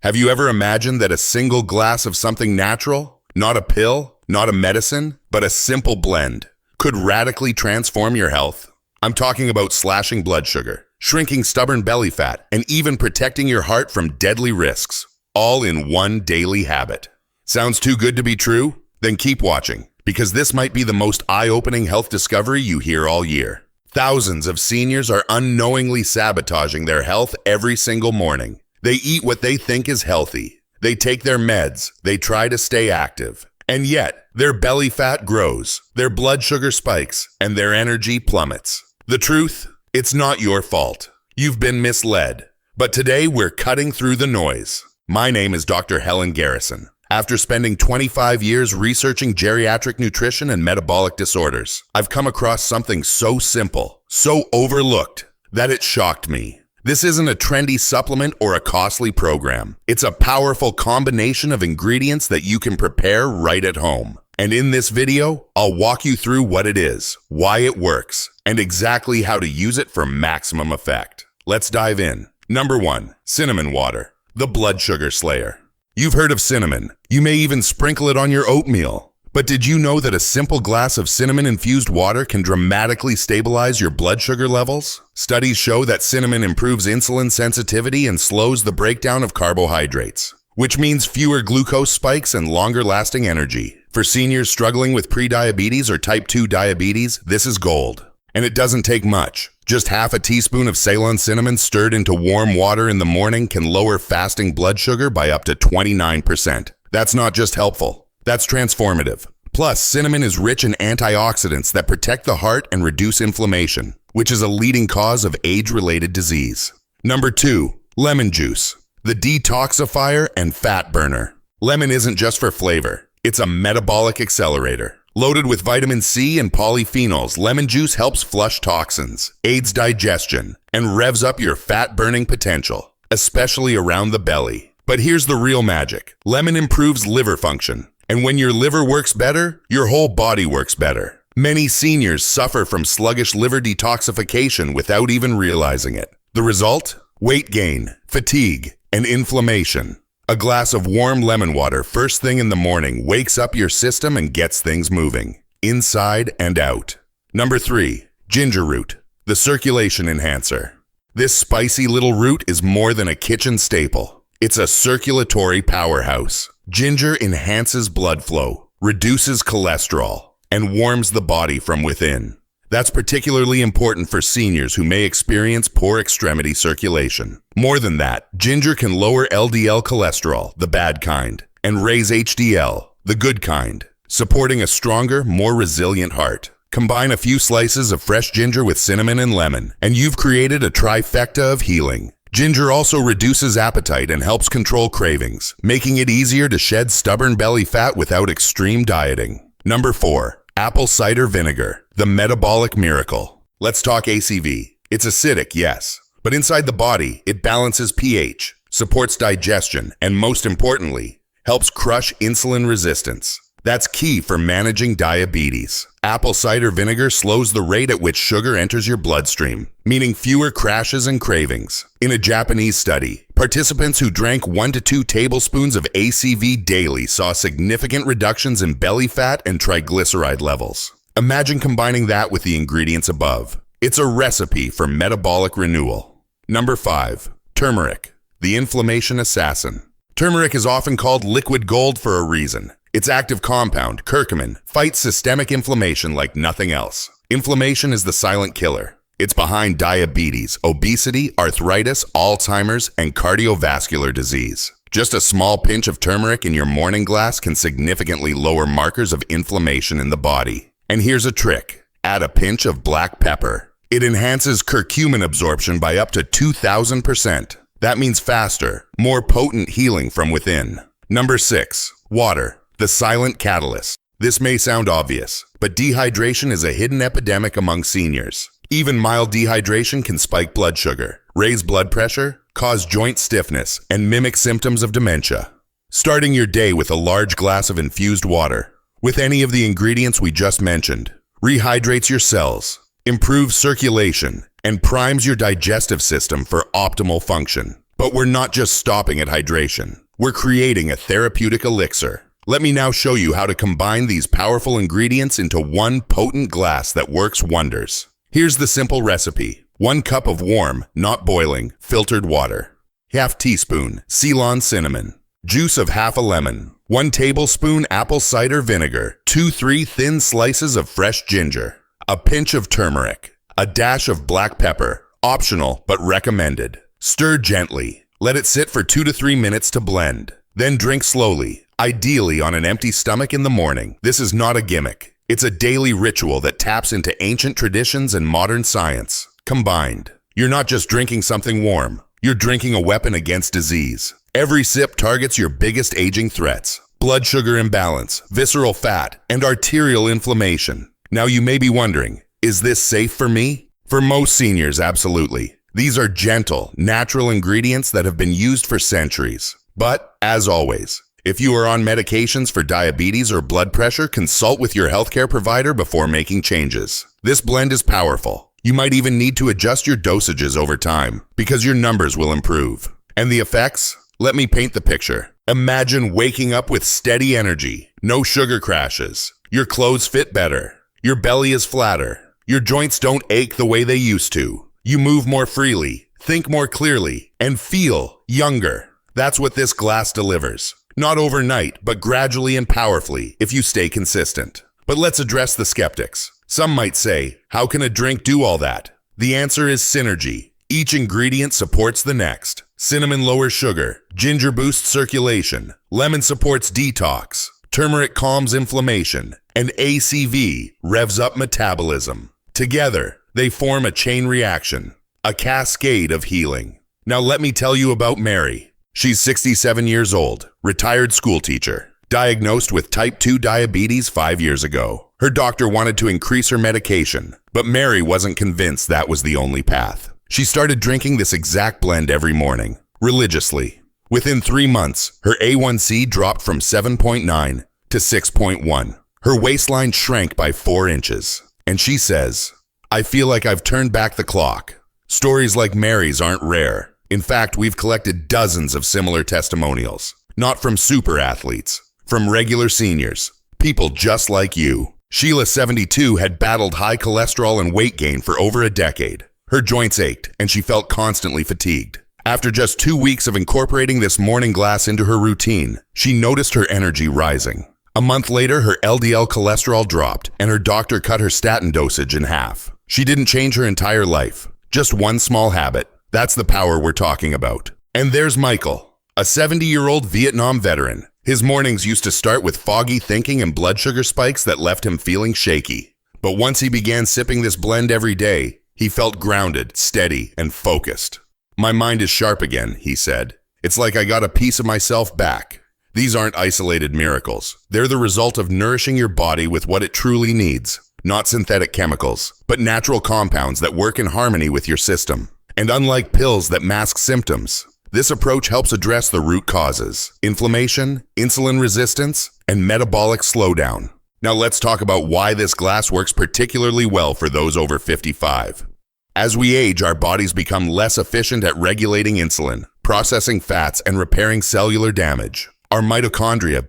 Have you ever imagined that a single glass of something natural, not a pill, not a medicine, but a simple blend, could radically transform your health? I'm talking about slashing blood sugar, shrinking stubborn belly fat, and even protecting your heart from deadly risks, all in one daily habit. Sounds too good to be true? Then keep watching, because this might be the most eye-opening health discovery you hear all year. Thousands of seniors are unknowingly sabotaging their health every single morning. They eat what they think is healthy. They take their meds. They try to stay active. And yet, their belly fat grows, their blood sugar spikes, and their energy plummets. The truth? It's not your fault. You've been misled. But today, we're cutting through the noise. My name is Dr. Helen Garrison. After spending 25 years researching geriatric nutrition and metabolic disorders, I've come across something so simple, so overlooked, that it shocked me. This isn't a trendy supplement or a costly program. It's a powerful combination of ingredients that you can prepare right at home. And in this video, I'll walk you through what it is, why it works, and exactly how to use it for maximum effect. Let's dive in. Number 1, cinnamon water, the blood sugar slayer. You've heard of cinnamon. You may even sprinkle it on your oatmeal. But did you know that a simple glass of cinnamon-infused water can dramatically stabilize your blood sugar levels? Studies show that cinnamon improves insulin sensitivity and slows the breakdown of carbohydrates, which means fewer glucose spikes and longer-lasting energy. For seniors struggling with prediabetes or type 2 diabetes, this is gold. And it doesn't take much. Just half a teaspoon of Ceylon cinnamon stirred into warm water in the morning can lower fasting blood sugar by up to 29%. That's not just helpful. That's transformative. Plus, cinnamon is rich in antioxidants that protect the heart and reduce inflammation, which is a leading cause of age-related disease. Number 2, lemon juice, the detoxifier and fat burner. Lemon isn't just for flavor. It's a metabolic accelerator. Loaded with vitamin C and polyphenols, lemon juice helps flush toxins, aids digestion, and revs up your fat-burning potential, especially around the belly. But here's the real magic. Lemon improves liver function. And when your liver works better, your whole body works better. Many seniors suffer from sluggish liver detoxification without even realizing it. The result? Weight gain, fatigue, and inflammation. A glass of warm lemon water first thing in the morning wakes up your system and gets things moving, inside and out. Number 3, ginger root, the circulation enhancer. This spicy little root is more than a kitchen staple. It's a circulatory powerhouse. Ginger enhances blood flow, reduces cholesterol, and warms the body from within. That's particularly important for seniors who may experience poor extremity circulation. More than that, ginger can lower LDL cholesterol, the bad kind, and raise HDL, the good kind, supporting a stronger, more resilient heart. Combine a few slices of fresh ginger with cinnamon and lemon, and you've created a trifecta of healing. Ginger also reduces appetite and helps control cravings, making it easier to shed stubborn belly fat without extreme dieting. Number 4, apple cider vinegar, the metabolic miracle. Let's talk ACV. It's acidic, yes, but inside the body, it balances pH, supports digestion, and most importantly, helps crush insulin resistance. That's key for managing diabetes. Apple cider vinegar slows the rate at which sugar enters your bloodstream, meaning fewer crashes and cravings. In a Japanese study, participants who drank 1 to 2 tablespoons of ACV daily saw significant reductions in belly fat and triglyceride levels. Imagine combining that with the ingredients above. It's a recipe for metabolic renewal. Number 5, turmeric, the inflammation assassin. Turmeric is often called liquid gold for a reason. Its active compound, curcumin, fights systemic inflammation like nothing else. Inflammation is the silent killer. It's behind diabetes, obesity, arthritis, Alzheimer's, and cardiovascular disease. Just a small pinch of turmeric in your morning glass can significantly lower markers of inflammation in the body. And here's a trick. Add a pinch of black pepper. It enhances curcumin absorption by up to 2,000%. That means faster, more potent healing from within. Number 6, water, the silent catalyst. This may sound obvious, but dehydration is a hidden epidemic among seniors. Even mild dehydration can spike blood sugar, raise blood pressure, cause joint stiffness, and mimic symptoms of dementia. Starting your day with a large glass of infused water, with any of the ingredients we just mentioned, rehydrates your cells, improves circulation, and primes your digestive system for optimal function. But we're not just stopping at hydration. We're creating a therapeutic elixir. Let me now show you how to combine these powerful ingredients into one potent glass that works wonders. Here's the simple recipe. 1 cup of warm, not boiling, filtered water. Half teaspoon Ceylon cinnamon. Juice of half a lemon. 1 tablespoon apple cider vinegar. 2-3 thin slices of fresh ginger. A pinch of turmeric. A dash of black pepper. Optional, but recommended. Stir gently. Let it sit for 2 to 3 minutes to blend. Then drink slowly, ideally on an empty stomach in the morning. This is not a gimmick. It's a daily ritual that taps into ancient traditions and modern science combined. You're not just drinking something warm. You're drinking a weapon against disease. Every sip targets your biggest aging threats: blood sugar imbalance, visceral fat, and arterial inflammation. Now you may be wondering, is this safe for me? For most seniors, absolutely. These are gentle, natural ingredients that have been used for centuries. But, as always, if you are on medications for diabetes or blood pressure, consult with your healthcare provider before making changes. This blend is powerful. You might even need to adjust your dosages over time, because your numbers will improve. And the effects? Let me paint the picture. Imagine waking up with steady energy, no sugar crashes. Your clothes fit better. Your belly is flatter. Your joints don't ache the way they used to. You move more freely, think more clearly, and feel younger. That's what this glass delivers. Not overnight, but gradually and powerfully if you stay consistent. But let's address the skeptics. Some might say, how can a drink do all that? The answer is synergy. Each ingredient supports the next. Cinnamon lowers sugar, ginger boosts circulation, lemon supports detox, turmeric calms inflammation, and ACV revs up metabolism. Together, they form a chain reaction, a cascade of healing. Now let me tell you about Mary. She's 67 years old, retired school teacher, diagnosed with type 2 diabetes 5 years ago. Her doctor wanted to increase her medication, but Mary wasn't convinced that was the only path. She started drinking this exact blend every morning, religiously. Within 3 months, her A1C dropped from 7.9 to 6.1. Her waistline shrank by 4 inches. And she says, I feel like I've turned back the clock. Stories like Mary's aren't rare. In fact, we've collected dozens of similar testimonials. Not from super athletes, from regular seniors, people just like you. Sheila, 72, had battled high cholesterol and weight gain for over a decade. Her joints ached, and she felt constantly fatigued. After just 2 weeks of incorporating this morning glass into her routine, she noticed her energy rising. A month later, her LDL cholesterol dropped, and her doctor cut her statin dosage in half. She didn't change her entire life, just one small habit. That's the power we're talking about. And there's Michael, a 70-year-old Vietnam veteran. His mornings used to start with foggy thinking and blood sugar spikes that left him feeling shaky. But once he began sipping this blend every day, he felt grounded, steady, and focused. My mind is sharp again, he said. It's like I got a piece of myself back. These aren't isolated miracles. They're the result of nourishing your body with what it truly needs. Not synthetic chemicals, but natural compounds that work in harmony with your system. And unlike pills that mask symptoms, this approach helps address the root causes: inflammation, insulin resistance, and metabolic slowdown. Now let's talk about why this glass works particularly well for those over 55. As we age, our bodies become less efficient at regulating insulin, processing fats, and repairing cellular damage. Our mitochondria,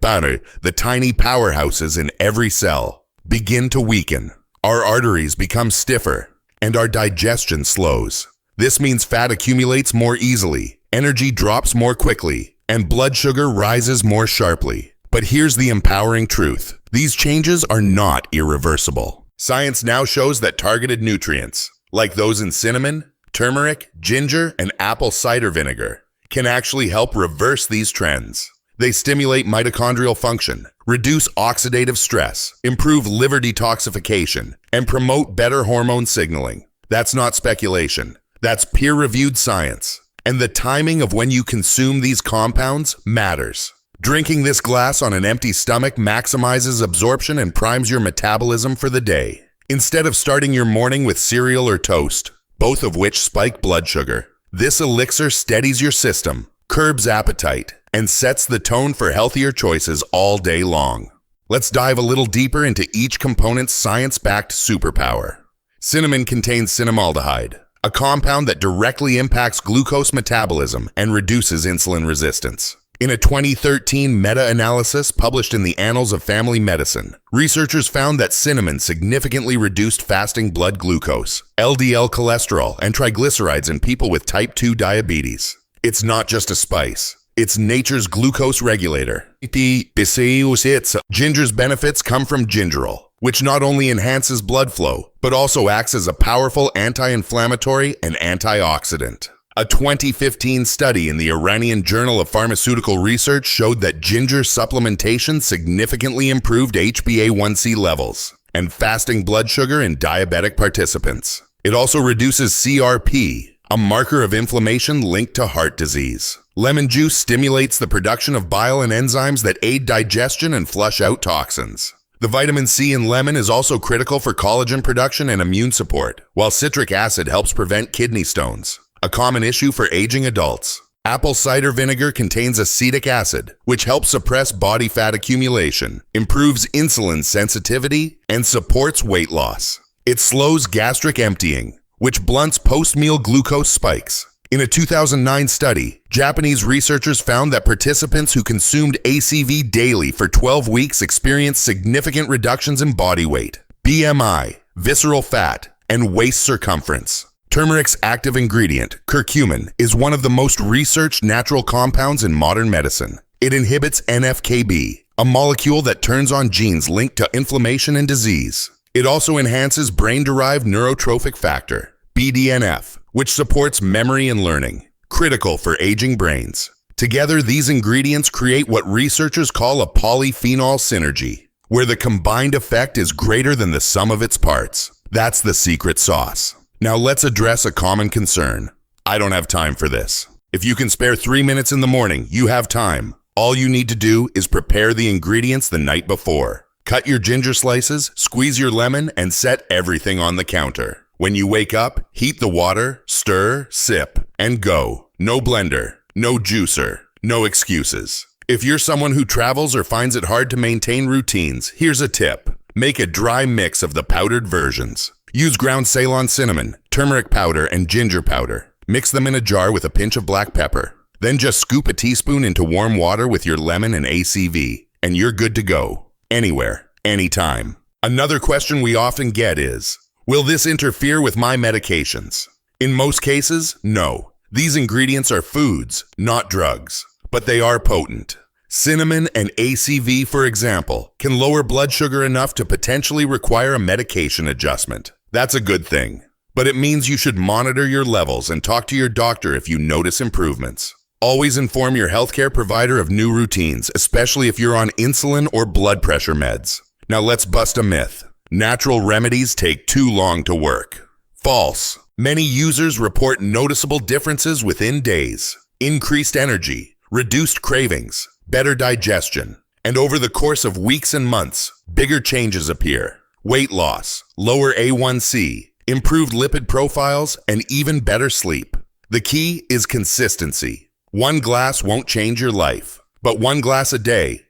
the tiny powerhouses in every cell, begin to weaken. Our arteries become stiffer, and our digestion slows. This means fat accumulates more easily, energy drops more quickly, and blood sugar rises more sharply. But here's the empowering truth. These changes are not irreversible. Science now shows that targeted nutrients, like those in cinnamon, turmeric, ginger, and apple cider vinegar, can actually help reverse these trends. They stimulate mitochondrial function, reduce oxidative stress, improve liver detoxification, and promote better hormone signaling. That's not speculation. That's peer-reviewed science. And the timing of when you consume these compounds matters. Drinking this glass on an empty stomach maximizes absorption and primes your metabolism for the day. Instead of starting your morning with cereal or toast, both of which spike blood sugar, this elixir steadies your system, curbs appetite, and sets the tone for healthier choices all day long. Let's dive a little deeper into each component's science-backed superpower. Cinnamon contains cinnamaldehyde, a compound that directly impacts glucose metabolism and reduces insulin resistance. In a 2013 meta-analysis published in the Annals of Family Medicine, researchers found that cinnamon significantly reduced fasting blood glucose, LDL cholesterol, and triglycerides in people with type 2 diabetes. It's not just a spice. It's nature's glucose regulator. Ginger's benefits come from gingerol, which not only enhances blood flow, but also acts as a powerful anti-inflammatory and antioxidant. A 2015 study in the Iranian Journal of Pharmaceutical Research showed that ginger supplementation significantly improved HbA1c levels and fasting blood sugar in diabetic participants. It also reduces CRP, a marker of inflammation linked to heart disease. Lemon juice stimulates the production of bile and enzymes that aid digestion and flush out toxins. The vitamin C in lemon is also critical for collagen production and immune support, while citric acid helps prevent kidney stones, a common issue for aging adults. Apple cider vinegar contains acetic acid, which helps suppress body fat accumulation, improves insulin sensitivity, and supports weight loss. It slows gastric emptying, which blunts post-meal glucose spikes. In a 2009 study, Japanese researchers found that participants who consumed ACV daily for 12 weeks experienced significant reductions in body weight, BMI, visceral fat, and waist circumference. Turmeric's active ingredient, curcumin, is one of the most researched natural compounds in modern medicine. It inhibits NF-κB, a molecule that turns on genes linked to inflammation and disease. It also enhances brain-derived neurotrophic factor, BDNF, which supports memory and learning, critical for aging brains. Together, these ingredients create what researchers call a polyphenol synergy, where the combined effect is greater than the sum of its parts. That's the secret sauce. Now let's address a common concern. I don't have time for this. If you can spare 3 minutes in the morning, you have time. All you need to do is prepare the ingredients the night before. Cut your ginger slices, squeeze your lemon, and set everything on the counter. When you wake up, heat the water, stir, sip, and go. No blender, no juicer, no excuses. If you're someone who travels or finds it hard to maintain routines, here's a tip. Make a dry mix of the powdered versions. Use ground Ceylon cinnamon, turmeric powder, and ginger powder. Mix them in a jar with a pinch of black pepper. Then just scoop a teaspoon into warm water with your lemon and ACV, and you're good to go. Anywhere, anytime. Another question we often get is, will this interfere with my medications? In most cases, no. These ingredients are foods, not drugs, but they are potent. Cinnamon and ACV, for example, can lower blood sugar enough to potentially require a medication adjustment. That's a good thing, but it means you should monitor your levels and talk to your doctor if you notice improvements. Always inform your healthcare provider of new routines, especially if you're on insulin or blood pressure meds. Now let's bust a myth. Natural remedies take too long to work. False. Many users report noticeable differences within days. Increased energy, reduced cravings, better digestion, and over the course of weeks and months, bigger changes appear. Weight loss, lower A1C, improved lipid profiles, and even better sleep. The key is consistency. One glass won't change your life, but one glass a day,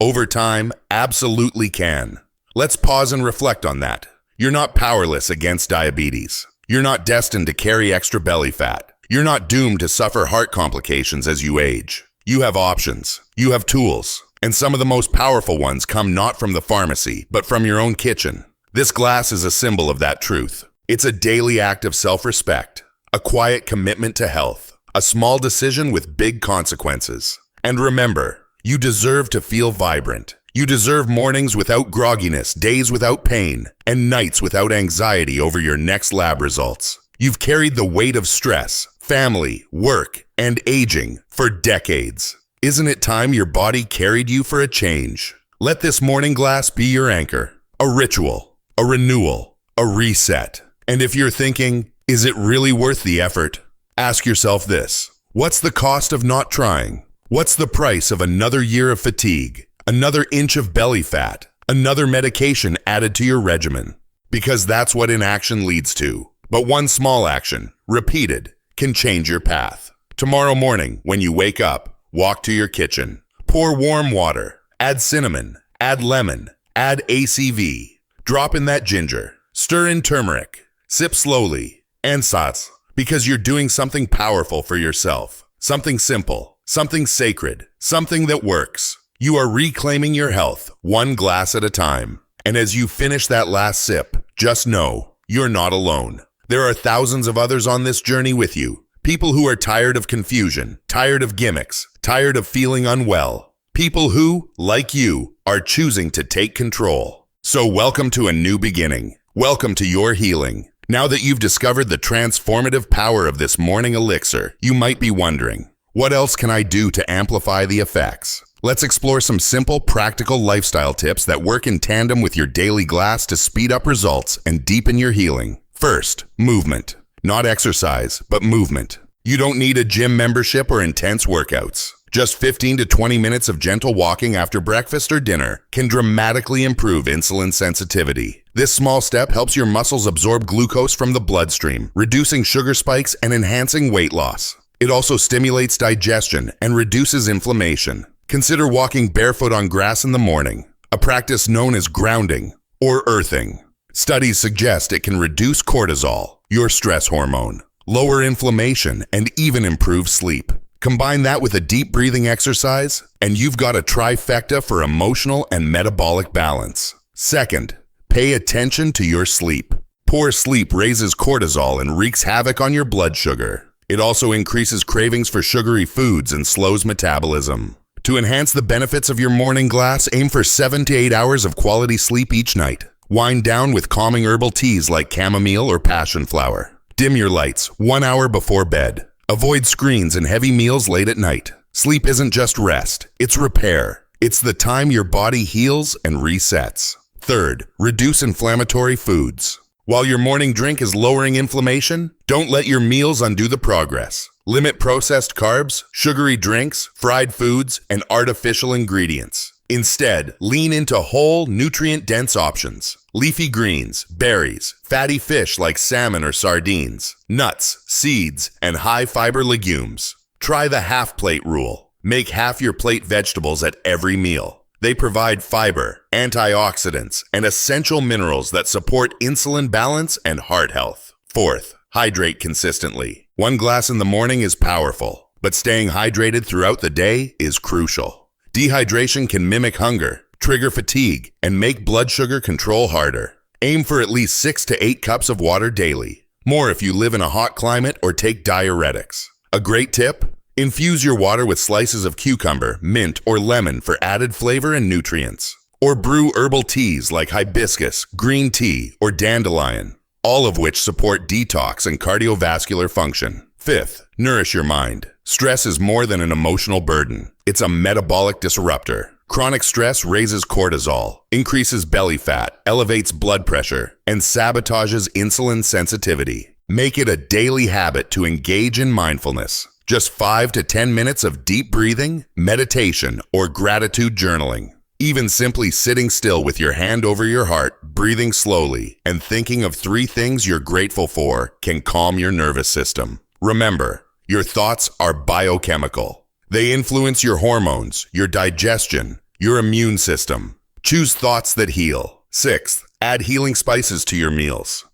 over time, absolutely can. Let's pause and reflect on that. You're not powerless against diabetes. You're not destined to carry extra belly fat. You're not doomed to suffer heart complications as you age. You have options. You have tools. And some of the most powerful ones come not from the pharmacy, but from your own kitchen. This glass is a symbol of that truth. It's a daily act of self-respect, a quiet commitment to health, a small decision with big consequences. And remember, you deserve to feel vibrant. You deserve mornings without grogginess, days without pain, and nights without anxiety over your next lab results. You've carried the weight of stress, family, work, and aging for decades. Isn't it time your body carried you for a change? Let this morning glass be your anchor, a ritual, a renewal, a reset. And if you're thinking, is it really worth the effort? Ask yourself this: what's the cost of not trying? What's the price of another year of fatigue, another inch of belly fat, another medication added to your regimen? Because that's what inaction leads to. But one small action, repeated, can change your path. Tomorrow morning, when you wake up, walk to your kitchen. Pour warm water. Add cinnamon. Add lemon. Add ACV. Drop in that ginger. Stir in turmeric. Sip slowly. Ansatz, because you're doing something powerful for yourself. Something simple, something sacred, something that works. You are reclaiming your health, one glass at a time. And as you finish that last sip, just know, you're not alone. There are thousands of others on this journey with you. People who are tired of confusion, tired of gimmicks, tired of feeling unwell. People who, like you, are choosing to take control. So welcome to a new beginning. Welcome to your healing. Now that you've discovered the transformative power of this morning elixir, you might be wondering, what else can I do to amplify the effects? Let's explore some simple, practical lifestyle tips that work in tandem with your daily glass to speed up results and deepen your healing. First, movement. Not exercise, but movement. You don't need a gym membership or intense workouts. Just 15 to 20 minutes of gentle walking after breakfast or dinner can dramatically improve insulin sensitivity. This small step helps your muscles absorb glucose from the bloodstream, reducing sugar spikes and enhancing weight loss. It also stimulates digestion and reduces inflammation. Consider walking barefoot on grass in the morning, a practice known as grounding or earthing. Studies suggest it can reduce cortisol, your stress hormone, lower inflammation, and even improve sleep. Combine that with a deep breathing exercise, and you've got a trifecta for emotional and metabolic balance. Second, pay attention to your sleep. Poor sleep raises cortisol and wreaks havoc on your blood sugar. It also increases cravings for sugary foods and slows metabolism. To enhance the benefits of your morning glass, aim for 7 to 8 hours of quality sleep each night. Wind down with calming herbal teas like chamomile or passion flower. Dim your lights 1 hour before bed. Avoid screens and heavy meals late at night. Sleep isn't just rest, it's repair. It's the time your body heals and resets. Third, reduce inflammatory foods. While your morning drink is lowering inflammation, don't let your meals undo the progress. Limit processed carbs, sugary drinks, fried foods, and artificial ingredients. Instead, lean into whole, nutrient-dense options. Leafy greens, berries, fatty fish like salmon or sardines, nuts, seeds, and high-fiber legumes. Try the half-plate rule. Make half your plate vegetables at every meal. They provide fiber, antioxidants, and essential minerals that support insulin balance and heart health. Fourth, hydrate consistently. 1 glass in the morning is powerful, but staying hydrated throughout the day is crucial. Dehydration can mimic hunger, trigger fatigue, and make blood sugar control harder. Aim for at least 6 to 8 cups of water daily. More if you live in a hot climate or take diuretics. A great tip? Infuse your water with slices of cucumber, mint, or lemon for added flavor and nutrients. Or brew herbal teas like hibiscus, green tea, or dandelion, all of which support detox and cardiovascular function. Fifth, nourish your mind. Stress is more than an emotional burden. It's a metabolic disruptor. Chronic stress raises cortisol, increases belly fat, elevates blood pressure, and sabotages insulin sensitivity. Make it a daily habit to engage in mindfulness. Just 5 to 10 minutes of deep breathing, meditation, or gratitude journaling. Even simply sitting still with your hand over your heart, breathing slowly, and thinking of 3 things you're grateful for can calm your nervous system. Remember, your thoughts are biochemical. They influence your hormones, your digestion, your immune system. Choose thoughts that heal. Sixth, add healing spices to your meals.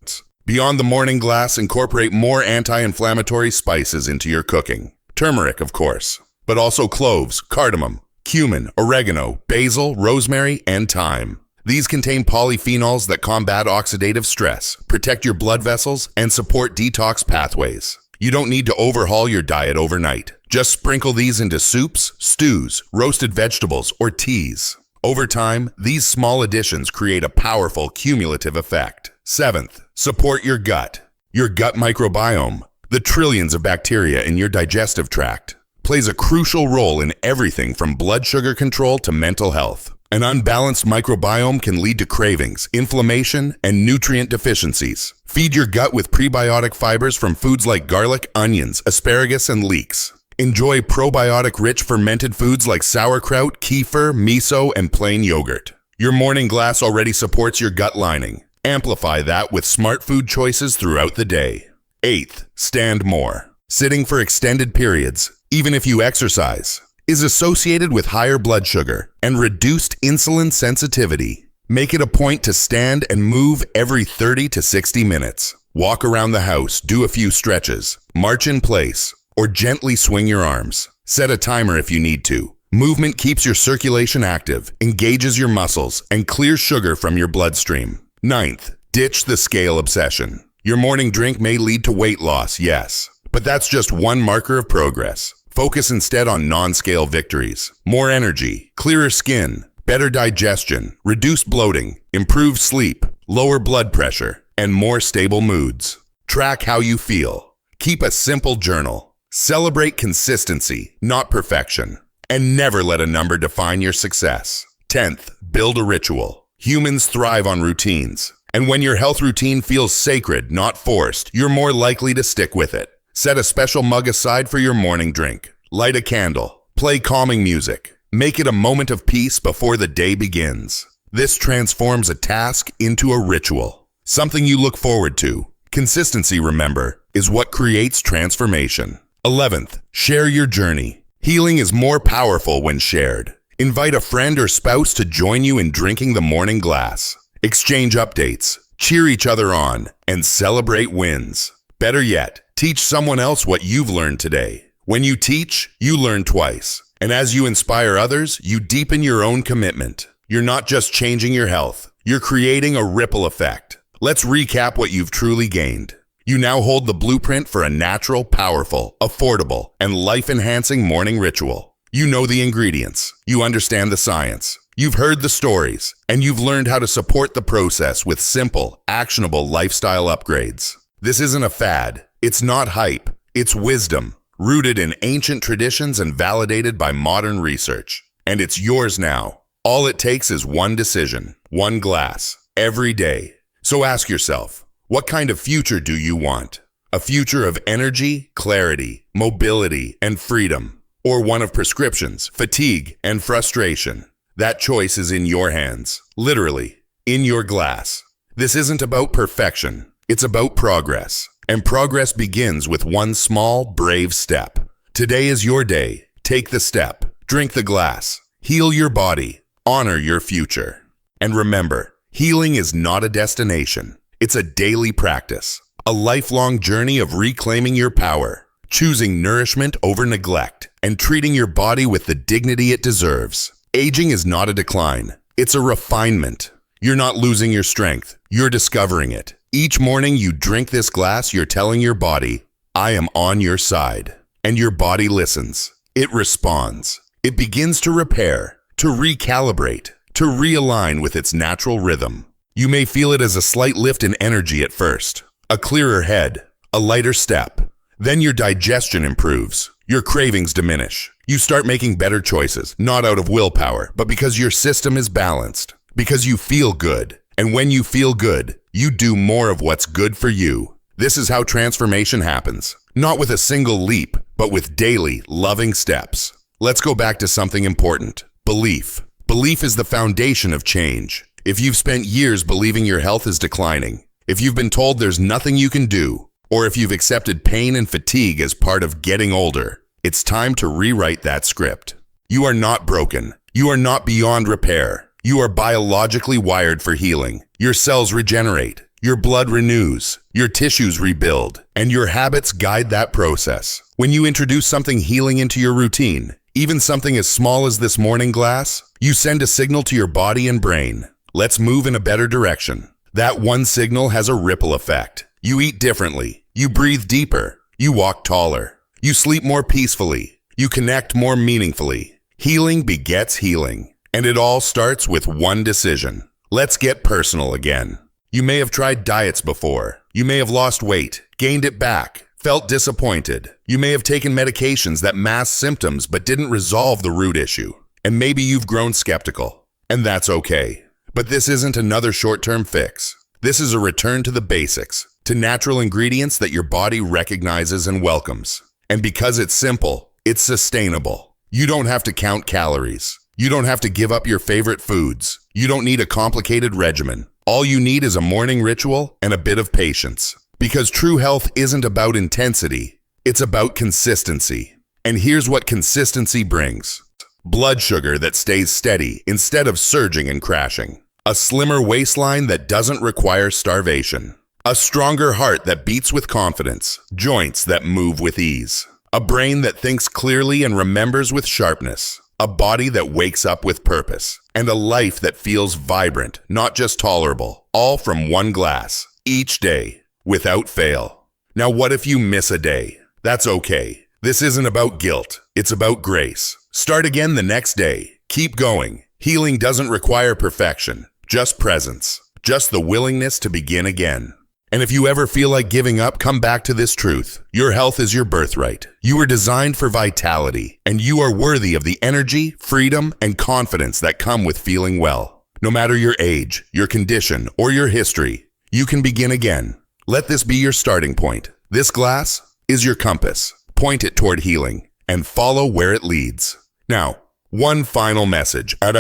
Beyond the morning glass, incorporate more anti-inflammatory spices into your cooking. Turmeric, of course, but also cloves, cardamom, cumin, oregano, basil, rosemary, and thyme. These contain polyphenols that combat oxidative stress, protect your blood vessels, and support detox pathways. You don't need to overhaul your diet overnight. Just sprinkle these into soups, stews, roasted vegetables, or teas. Over time, these small additions create a powerful cumulative effect. Seventh, support your gut. Your gut microbiome, the trillions of bacteria in your digestive tract, plays a crucial role in everything from blood sugar control to mental health. An unbalanced microbiome can lead to cravings, inflammation, and nutrient deficiencies. Feed your gut with prebiotic fibers from foods like garlic, onions, asparagus, and leeks. Enjoy probiotic-rich fermented foods like sauerkraut, kefir, miso, and plain yogurt. Your morning glass already supports your gut lining. Amplify that with smart food choices throughout the day. Eighth, stand more. Sitting for extended periods, even if you exercise, is associated with higher blood sugar and reduced insulin sensitivity. Make it a point to stand and move every 30 to 60 minutes. Walk around the house, do a few stretches, march in place, or gently swing your arms. Set a timer if you need to. Movement keeps your circulation active, engages your muscles, and clears sugar from your bloodstream. 9th, ditch the scale obsession. Your morning drink may lead to weight loss, yes, but that's just one marker of progress. Focus instead on non-scale victories. More energy, clearer skin, better digestion, reduced bloating, improved sleep, lower blood pressure, and more stable moods. Track how you feel. Keep a simple journal. Celebrate consistency, not perfection. And never let a number define your success. 10th, build a ritual. Humans thrive on routines. And when your health routine feels sacred, not forced, you're more likely to stick with it. Set a special mug aside for your morning drink. Light a candle. Play calming music. Make it a moment of peace before the day begins. This transforms a task into a ritual. Something you look forward to. Consistency, remember, is what creates transformation. 11th, share your journey. Healing is more powerful when shared. Invite a friend or spouse to join you in drinking the morning glass. Exchange updates, cheer each other on, and celebrate wins. Better yet, teach someone else what you've learned today. When you teach, you learn twice. And as you inspire others, you deepen your own commitment. You're not just changing your health, you're creating a ripple effect. Let's recap what you've truly gained. You now hold the blueprint for a natural, powerful, affordable, and life-enhancing morning ritual. You know the ingredients. You understand the science. You've heard the stories, and you've learned how to support the process with simple, actionable lifestyle upgrades. This isn't a fad. It's not hype. It's wisdom, rooted in ancient traditions and validated by modern research. And it's yours now. All it takes is one decision, one glass, every day. So ask yourself, what kind of future do you want? A future of energy, clarity, mobility, and freedom? Or one of prescriptions, fatigue, and frustration? That choice is in your hands, literally, in your glass. This isn't about perfection, it's about progress. And progress begins with one small, brave step. Today is your day. Take the step. Drink the glass. Heal your body. Honor your future. And remember, healing is not a destination. It's a daily practice. A lifelong journey of reclaiming your power, choosing nourishment over neglect, and treating your body with the dignity it deserves. Aging is not a decline. It's a refinement. You're not losing your strength. You're discovering it. Each morning you drink this glass, you're telling your body, I am on your side. And your body listens. It responds. It begins to repair, to recalibrate, to realign with its natural rhythm. You may feel it as a slight lift in energy at first, a clearer head, a lighter step. Then your digestion improves. Your cravings diminish. You start making better choices, not out of willpower, but because your system is balanced, because you feel good. And when you feel good, you do more of what's good for you. This is how transformation happens. Not with a single leap, but with daily, loving steps. Let's go back to something important. Belief. Belief is the foundation of change. If you've spent years believing your health is declining, if you've been told there's nothing you can do, or if you've accepted pain and fatigue as part of getting older, it's time to rewrite that script. You are not broken. You are not beyond repair. You are biologically wired for healing. Your cells regenerate, your blood renews, your tissues rebuild, and your habits guide that process. When you introduce something healing into your routine, even something as small as this morning glass, you send a signal to your body and brain. Let's move in a better direction. That one signal has a ripple effect. You eat differently. You breathe deeper. You walk taller. You sleep more peacefully. You connect more meaningfully. Healing begets healing. And it all starts with one decision. Let's get personal again. You may have tried diets before. You may have lost weight, gained it back, felt disappointed. You may have taken medications that masked symptoms but didn't resolve the root issue. And maybe you've grown skeptical. And that's okay. But this isn't another short-term fix. This is a return to the basics, to natural ingredients that your body recognizes and welcomes. And because it's simple, it's sustainable. You don't have to count calories. You don't have to give up your favorite foods. You don't need a complicated regimen. All you need is a morning ritual and a bit of patience. Because true health isn't about intensity. It's about consistency. And here's what consistency brings. Blood sugar that stays steady instead of surging and crashing. A slimmer waistline that doesn't require starvation. A stronger heart that beats with confidence, joints that move with ease, a brain that thinks clearly and remembers with sharpness, a body that wakes up with purpose, and a life that feels vibrant, not just tolerable, all from one glass, each day, without fail. Now what if you miss a day? That's okay. This isn't about guilt, it's about grace. Start again the next day. Keep going. Healing doesn't require perfection, just presence, just the willingness to begin again. And if you ever feel like giving up, come back to this truth. Your health is your birthright. You were designed for vitality, and you are worthy of the energy, freedom, and confidence that come with feeling well. No matter your age, your condition, or your history, you can begin again. Let this be your starting point. This glass is your compass. Point it toward healing, and follow where it leads. Now, one final message. And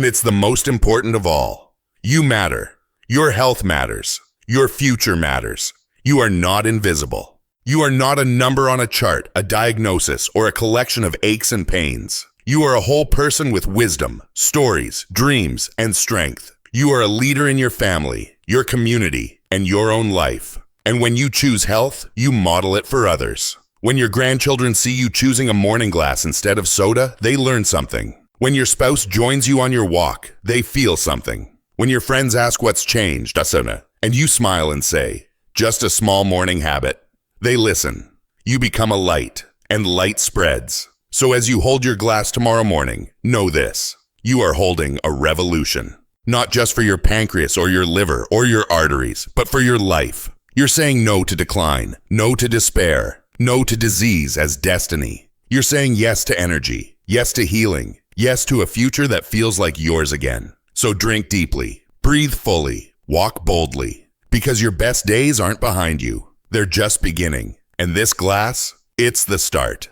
it's the most important of all. You matter. Your health matters. Your future matters. You are not invisible. You are not a number on a chart, a diagnosis, or a collection of aches and pains. You are a whole person with wisdom, stories, dreams, and strength. You are a leader in your family, your community, and your own life. And when you choose health, you model it for others. When your grandchildren see you choosing a morning glass instead of soda, they learn something. When your spouse joins you on your walk, they feel something. When your friends ask what's changed, and you smile and say, just a small morning habit, they listen. You become a light, and light spreads. So as you hold your glass tomorrow morning, know this. You are holding a revolution. Not just for your pancreas or your liver or your arteries, but for your life. You're saying no to decline, no to despair, no to disease as destiny. You're saying yes to energy, yes to healing, yes to a future that feels like yours again. So drink deeply, breathe fully, walk boldly, because your best days aren't behind you. They're just beginning. And this glass, it's the start.